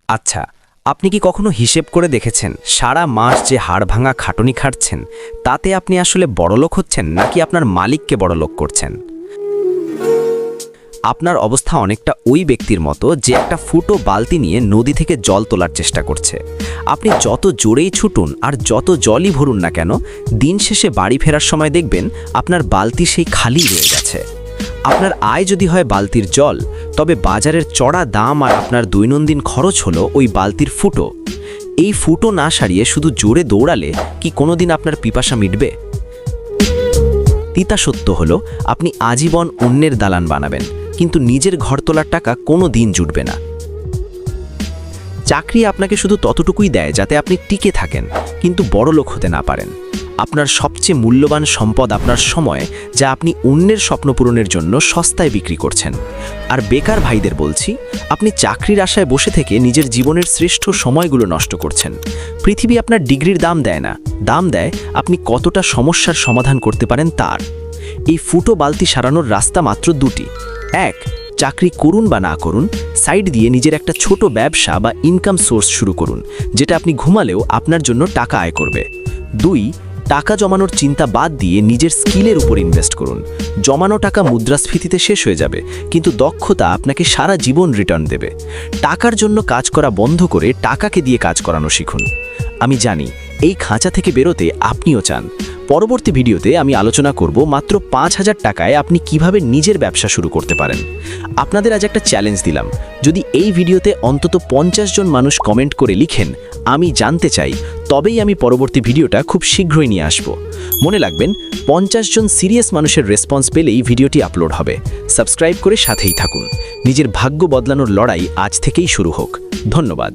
আচ্ছা, আপনি কি কখনো হিসেব করে দেখেছেন সারা মাস যে হাড়ভাঙা খাটুনি খাটছেন তাতে আপনি আসলে বড়লোক হচ্ছেন নাকি আপনার মালিককে বড়লোক করছেন? আপনার অবস্থা অনেকটা ওই ব্যক্তির মতো যে একটা ফুটো বালতি নিয়ে নদী থেকে জল তোলার চেষ্টা করছে। আপনি যত জোরেই ছুটুন আর যত জলই ভরুন না কেন, দিন শেষে বাড়ি ফেরার সময় দেখবেন আপনার বালতি সেই খালি রয়ে গেছে। আপনার আয় যদি হয় বালতির জল, তবে বাজারের চড়া দাম আর আপনার দৈনন্দিন খরচ হলো ওই বালতির ফুটো। এই ফুটো না সারিয়ে শুধু জোরে দৌড়ালে কি কোনোদিন আপনার পিপাসা মিটবে? তিতা সত্য হলো আপনি আজীবন অন্যের দালান বানাবেন, কিন্তু নিজের ঘর তোলার টাকা কোনো দিন জুটবে না। চাকরি আপনাকে শুধু ততটুকুই দেয় যাতে আপনি টিকে থাকেন, কিন্তু বড়লোক হতে না পারেন। আপনার সবচেয়ে মূল্যবান সম্পদ আপনার সময়, যা আপনি অন্যের স্বপ্ন পূরণের জন্য সস্তায় বিক্রি করছেন। আর বেকার ভাইদের বলছি, আপনি চাকরির আশায় বসে থেকে নিজের জীবনের শ্রেষ্ঠ সময়গুলো নষ্ট করছেন। পৃথিবী আপনার ডিগ্রির দাম দেয় না, দাম দেয় আপনি কতটা সমস্যার সমাধান করতে পারেন তার। এই ফুটো বালতি সারানোর রাস্তা মাত্র দুটি। এক, চাকরি করুন বা না করুন, সাইড দিয়ে নিজের একটা ছোট ব্যবসা বা ইনকাম সোর্স শুরু করুন, যেটা আপনি ঘুমালেও আপনার জন্য টাকা আয় করবে। দুই, টাকা জমানোর চিন্তা বাদ দিয়ে নিজের স্কিলের উপর ইনভেস্ট করুন। জমানো টাকা মুদ্রাস্ফীতিতে শেষ হয়ে যাবে, কিন্তু দক্ষতা আপনাকে সারা জীবন রিটার্ন দেবে। টাকার জন্য কাজ করা বন্ধ করে টাকাকে দিয়ে কাজ করানো শিখুন। আমি জানি এই খাঁচা থেকে বেরোতে আপনিও চান। পরবর্তী ভিডিওতে আমি আলোচনা করব মাত্র ৫,০০০ টাকায় আপনি কিভাবে নিজের ব্যবসা শুরু করতে পারেন। আপনাদের আজ একটা চ্যালেঞ্জ দিলাম, যদি এই ভিডিওতে অন্তত ৫০ জন মানুষ কমেন্ট করে লিখেন আমি জানতে চাই, তবেই আমি পরবর্তী ভিডিওটা খুব শীঘ্রই নিয়ে আসব। মনে রাখবেন, ৫০ জন সিরিয়াস মানুষের রেসপন্স পেলেই ভিডিওটি আপলোড হবে। সাবস্ক্রাইব করে সাথেই থাকুন। নিজের ভাগ্য বদলানোর লড়াই আজ থেকেই শুরু হোক। ধন্যবাদ।